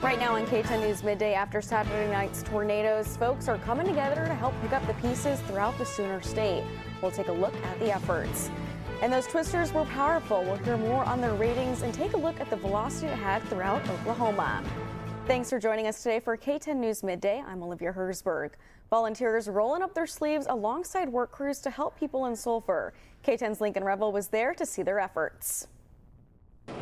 Right now on K10 News Midday, after Saturday night's tornadoes, folks are coming together to help pick up the pieces throughout the Sooner State. We'll take a look at the efforts. And those twisters were powerful. We'll hear more on their ratings and take a look at the velocity it had throughout Oklahoma. Thanks for joining us today for K10 News Midday. I'm Olivia Hersberg. Volunteers rolling up their sleeves alongside work crews to help people in Sulphur. K10's Lincoln Revel was there to see their efforts.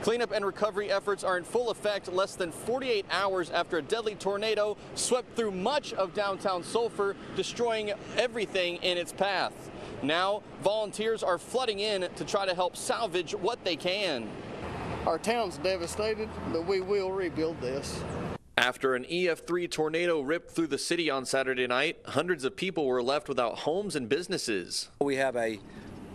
Cleanup and recovery efforts are in full effect less than 48 hours after a deadly tornado swept through much of downtown Sulphur, destroying everything in its path. Now, volunteers are flooding in to try to help salvage what they can. Our town's devastated, but we will rebuild this. After an EF3 tornado ripped through the city on Saturday night, hundreds of people were left without homes and businesses. We have a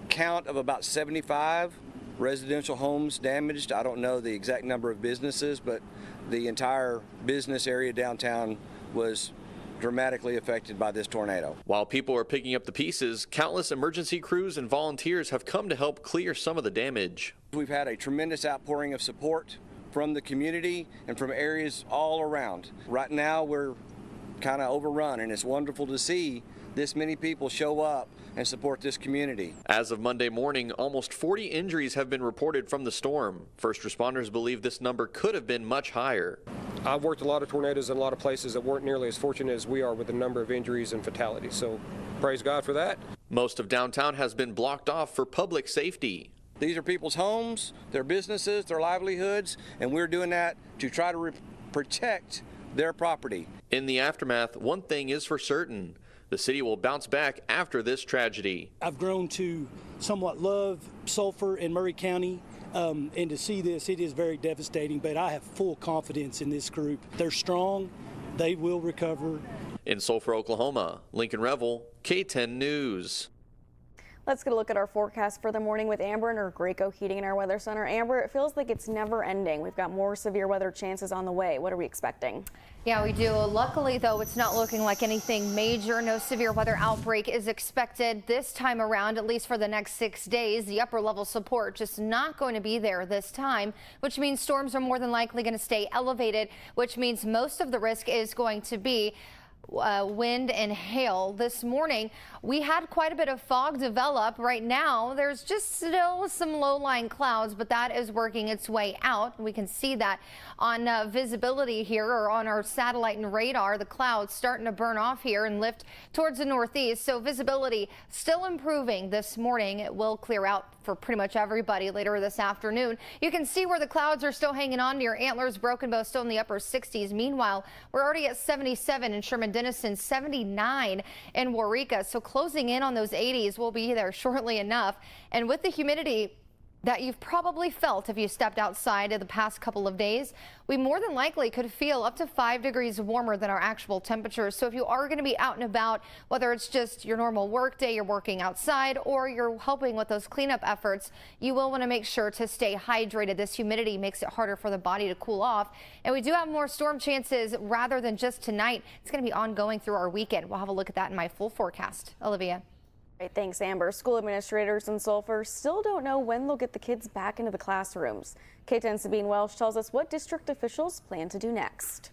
count of about 75 residential homes damaged. I don't know the exact number of businesses, but the entire business area downtown was dramatically affected by this tornado. While people are picking up the pieces, countless emergency crews and volunteers have come to help clear some of the damage. We've had a tremendous outpouring of support from the community and from areas all around. Right now we're kind of overrun, and it's wonderful to see this many people show up and support this community. As of Monday morning, almost 40 injuries have been reported from the storm. First responders believe this number could have been much higher. I've worked a lot of tornadoes in a lot of places that weren't nearly as fortunate as we are with the number of injuries and fatalities, so praise God for that. Most of downtown has been blocked off for public safety. These are people's homes, their businesses, their livelihoods, and we're doing that to try to protect their property. In the aftermath, one thing is for certain. The city will bounce back after this tragedy. I've grown to somewhat love Sulphur and Murray County, and to see this, it is very devastating, but I have full confidence in this group. They're strong, they will recover. In Sulphur, Oklahoma, Lincoln Revel, K10 News. Let's get a look at our forecast for the morning with Amber in our Graco Heating and Air Weather Center. Amber, it feels like it's never ending. We've got more severe weather chances on the way. What are we expecting? Yeah, we do. Luckily, though, it's not looking like anything major. No severe weather outbreak is expected this time around, at least for the next 6 days. The upper level support just not going to be there this time, which means storms are more than likely going to stay elevated, which means most of the risk is going to be wind and hail. This morning, we had quite a bit of fog develop. Right now, there's just still some low-lying clouds, but that is working its way out. We can see that on visibility here, or on our satellite and radar. The clouds starting to burn off here and lift towards the northeast. So visibility still improving this morning. It will clear out for pretty much everybody later this afternoon. You can see where the clouds are still hanging on near Antlers, Broken Bow, still in the upper 60s. Meanwhile, we're already at 77 in Sherman Denison, 79 in Waurika. So closing in on those 80s. We'll be there shortly enough. And with the humidity that you've probably felt if you stepped outside in the past couple of days, we more than likely could feel up to 5 degrees warmer than our actual temperatures. So if you are going to be out and about, whether it's just your normal work day, you're working outside, or you're helping with those cleanup efforts, you will want to make sure to stay hydrated. This humidity makes it harder for the body to cool off. And we do have more storm chances rather than just tonight. It's going to be ongoing through our weekend. We'll have a look at that in my full forecast. Olivia. Great, thanks, Amber. School administrators in Sulphur still don't know when they'll get the kids back into the classrooms. K10's Sabine Welsh tells us what district officials plan to do next.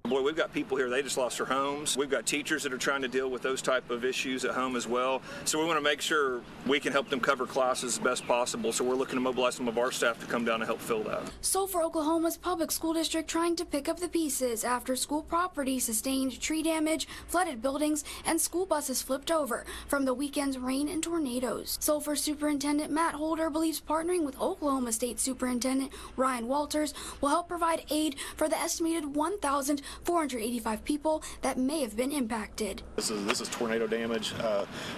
Boy, we've got people here, they just lost their homes. We've got teachers that are trying to deal with those type of issues at home as well. So we want to make sure we can help them cover classes as best possible. So we're looking to mobilize some of our staff to come down and help fill that. Sulphur, Oklahoma's public school district trying to pick up the pieces after school property sustained tree damage, flooded buildings, and school buses flipped over from the weekend's rain and tornadoes. Sulphur Superintendent Matt Holder believes partnering with Oklahoma State Superintendent Ryan Walters will help provide aid for the estimated 1,485 people that may have been impacted. This is tornado damage.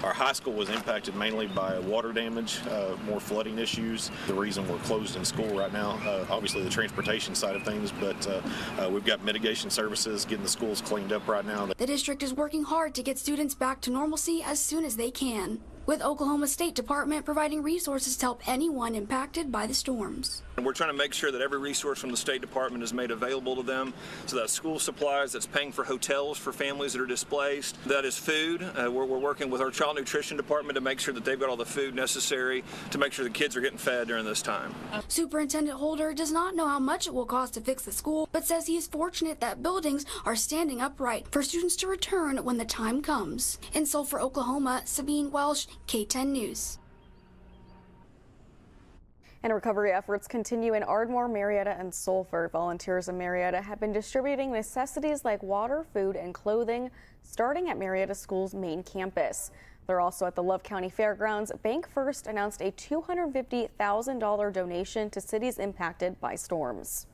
Our high school was impacted mainly by water damage, more flooding issues. The reason we're closed in school right now, obviously the transportation side of things, but we've got mitigation services getting the schools cleaned up right now. The district is working hard to get students back to normalcy as soon as they can. with Oklahoma State Department providing resources to help anyone impacted by the storms. And we're trying to make sure that every resource from the State Department is made available to them. So that's school supplies, that's paying for hotels for families that are displaced, that is food. We're working with our child nutrition department to make sure that they've got all the food necessary to make sure the kids are getting fed during this time. Superintendent Holder does not know how much it will cost to fix the school, but says he is fortunate that buildings are standing upright for students to return when the time comes. In Sulphur, Oklahoma, Sabine Welsh, K10 News. And recovery efforts continue in Ardmore, Marietta, and Sulphur. Volunteers in Marietta have been distributing necessities like water, food, and clothing, starting at Marietta School's main campus. They're also at the Love County Fairgrounds. Bank First announced a $250,000 donation to cities impacted by storms.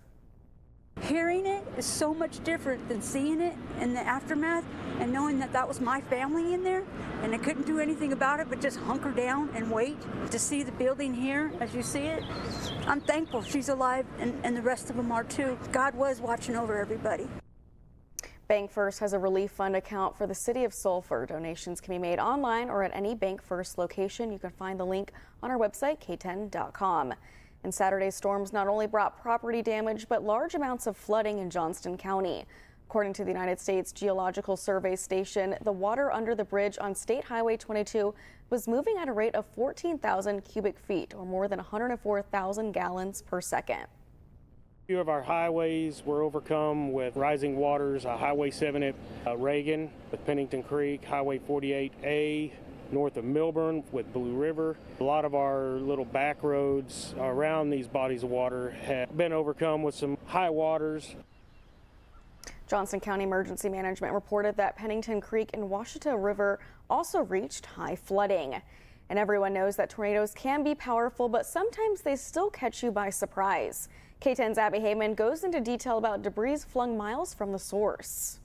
Hearing it is so much different than seeing it in the aftermath and knowing that that was my family in there and I couldn't do anything about it but just hunker down and wait to see the building here as you see it. I'm thankful she's alive and the rest of them are too. God was watching over everybody. Bank First has a relief fund account for the city of Sulphur. Donations can be made online or at any Bank First location. You can find the link on our website, k10.com. And Saturday's storms not only brought property damage, but large amounts of flooding in Johnston County. According to the United States Geological Survey Station, the water under the bridge on State Highway 22 was moving at a rate of 14,000 cubic feet, or more than 104,000 gallons per second. A few of our highways were overcome with rising waters. Highway 7 at Reagan with Pennington Creek, Highway 48A north of Milburn with Blue River. A lot of our little back roads around these bodies of water have been overcome with some high waters. Johnston County Emergency Management reported that Pennington Creek and Washita River also reached high flooding. And everyone knows that tornadoes can be powerful, but sometimes they still catch you by surprise. K10's Abby Heyman goes into detail about debris flung miles from the source.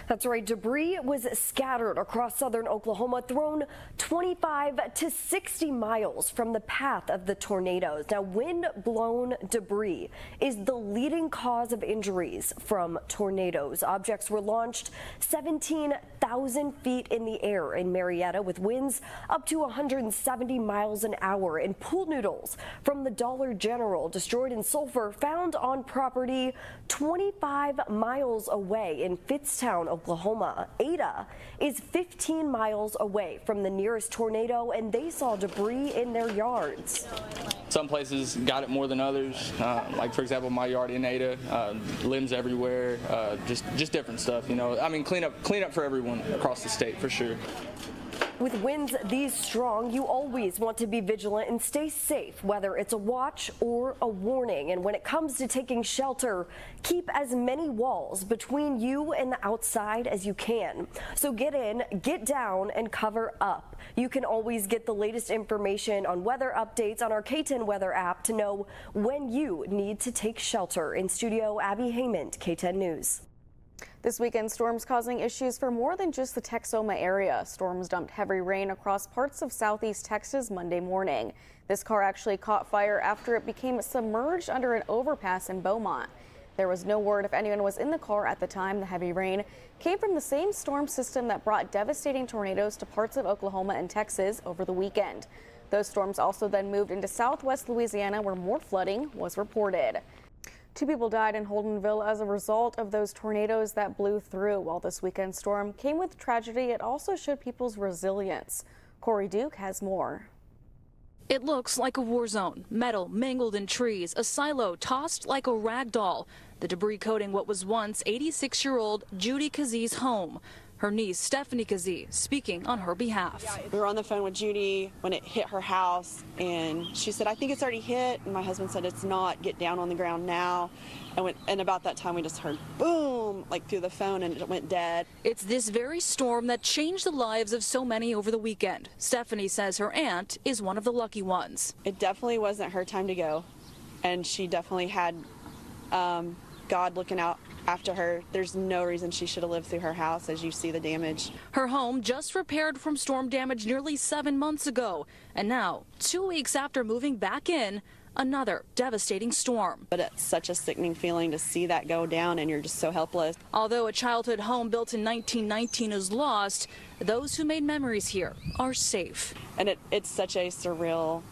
That's right. Debris was scattered across southern Oklahoma, thrown 25 to 60 miles from the path of the tornadoes. Now, wind-blown debris is the leading cause of injuries from tornadoes. Objects were launched 17,000 feet in the air in Marietta with winds up to 170 miles an hour. And pool noodles from the Dollar General destroyed in Sulphur, found on property 25 miles away in Fitztown, Oklahoma. Ada is 15 miles away from the nearest tornado, and they saw debris in their yards. Some places got it more than others. Like, for example, my yard in Ada, limbs everywhere, just different stuff, you know. I mean, clean up for everyone across the state, for sure. With winds these strong, you always want to be vigilant and stay safe, whether it's a watch or a warning. And when it comes to taking shelter, keep as many walls between you and the outside as you can. So get in, get down, and cover up. You can always get the latest information on weather updates on our K10 weather app to know when you need to take shelter. In studio, Abby Heyman, K10 News. This weekend, storms causing issues for more than just the Texoma area. Storms dumped heavy rain across parts of southeast Texas Monday morning. This car actually caught fire after it became submerged under an overpass in Beaumont. There was no word if anyone was in the car at the time. The heavy rain came from the same storm system that brought devastating tornadoes to parts of Oklahoma and Texas over the weekend. Those storms also then moved into southwest Louisiana, where more flooding was reported. 2 people died in Holdenville as a result of those tornadoes that blew through. While this weekend's storm came with tragedy, it also showed people's resilience. Corey Duke has more. It looks like a war zone. Metal mangled in trees, a silo tossed like a rag doll. The debris coating what was once 86-year-old Judy Kazie's home. Her niece, Stephanie Kazie, speaking on her behalf. We were on the phone with Judy when it hit her house, and she said, I think it's already hit. And my husband said, it's not. Get down on the ground now. And about that time, we just heard boom, like through the phone, and it went dead. It's this very storm that changed the lives of so many over the weekend. Stephanie says her aunt is one of the lucky ones. It definitely wasn't her time to go, and she definitely had God looking out after her. There's no reason she should have lived through her house, as you see the damage. Her home just repaired from storm damage nearly 7 months ago. And now, 2 weeks after moving back in, another devastating storm. But it's such a sickening feeling to see that go down, and you're just so helpless. Although a childhood home built in 1919 is lost, those who made memories here are safe. And it's such a surreal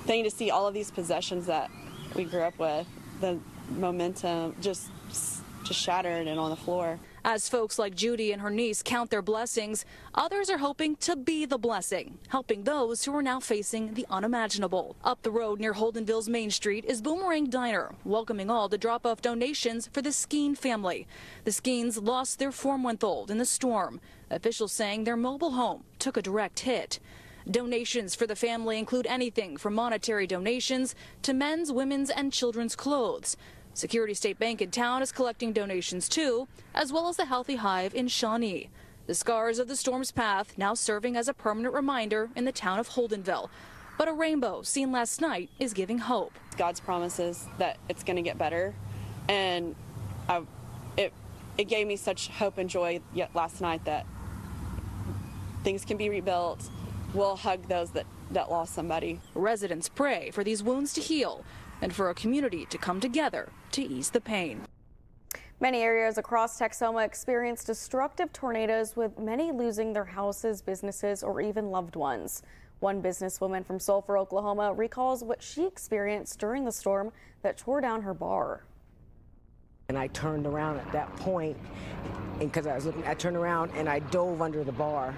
thing to see all of these possessions that we grew up with, the momentum just shattered and on the floor. As folks like Judy and her niece count their blessings, others are hoping to be the blessing, helping those who are now facing the unimaginable. Up the road near Holdenville's Main Street is Boomerang Diner, welcoming all to drop off donations for the Skeen family. The Skeens lost their 4-month-old in the storm. Officials saying their mobile home took a direct hit. Donations for the family include anything from monetary donations to men's, women's, and children's clothes. Security State Bank in town is collecting donations too, as well as the Healthy Hive in Shawnee. The scars of the storm's path now serving as a permanent reminder in the town of Holdenville. But a rainbow seen last night is giving hope. God's promises that it's going to get better, and it gave me such hope and joy yet last night that things can be rebuilt. We'll hug those that lost somebody. Residents pray for these wounds to heal and for a community to come together to ease the pain. Many areas across Texoma experienced destructive tornadoes, with many losing their houses, businesses, or even loved ones. One businesswoman from Sulphur, Oklahoma, recalls what she experienced during the storm that tore down her bar. And I turned around at that point, and because I turned around and I dove under the bar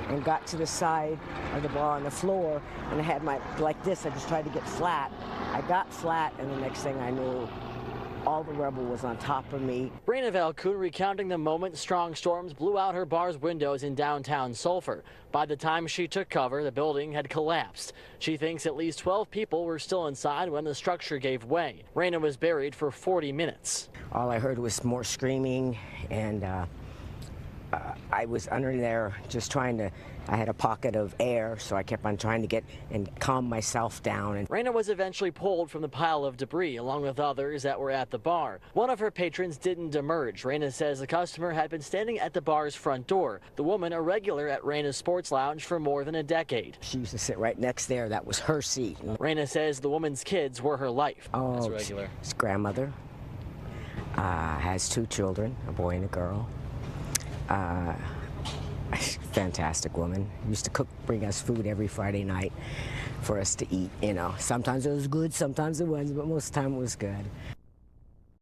and got to the side of the bar on the floor, and I had like this, I just tried to get flat. I got flat, and the next thing I knew, all the rubble was on top of me. Raina Valcoon recounting the moment strong storms blew out her bar's windows in downtown Sulphur. By the time she took cover, the building had collapsed. She thinks at least 12 people were still inside when the structure gave way. Raina was buried for 40 minutes. All I heard was more screaming, and I was under there just trying to, I had a pocket of air, so I kept on trying to get and calm myself down. And Raina was eventually pulled from the pile of debris along with others that were at the bar. One of her patrons didn't emerge. Raina says the customer had been standing at the bar's front door. The woman, a regular at Raina's Sports Lounge for more than a decade. She used to sit right next there. That was her seat. Raina says the woman's kids were her life. Oh, as a regular. His grandmother has 2 children, a boy and a girl. Fantastic woman. Used to bring us food every Friday night for us to eat. You know, sometimes it was good, sometimes it wasn't, but most of the time it was good.